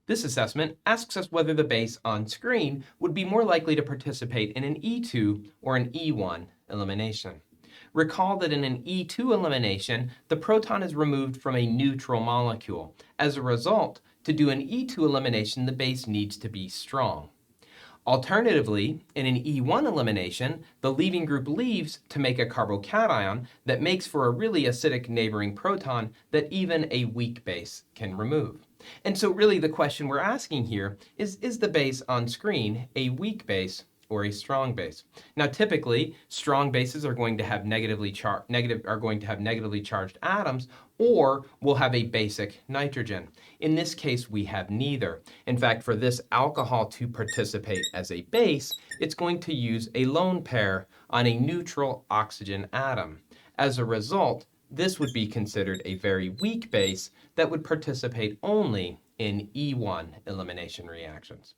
This assessment asks us whether the base on screen would be more likely to participate in an E2 or an E1 elimination. Recall that in an E2 elimination, the proton is removed from a neutral molecule. As a result, to do an E2 elimination, the base needs to be strong. Alternatively, in an E1 elimination, the leaving group leaves to make a carbocation that makes for a really acidic neighboring proton that even a weak base can remove. And so really the question we're asking here is the base on screen a weak base or a strong base? Now typically, strong bases are going to have negatively charged atoms, or will have a basic nitrogen. In this case, we have neither. In fact, for this alcohol to participate as a base, it's going to use a lone pair on a neutral oxygen atom. As a result, this would be considered a very weak base that would participate only in E1 elimination reactions.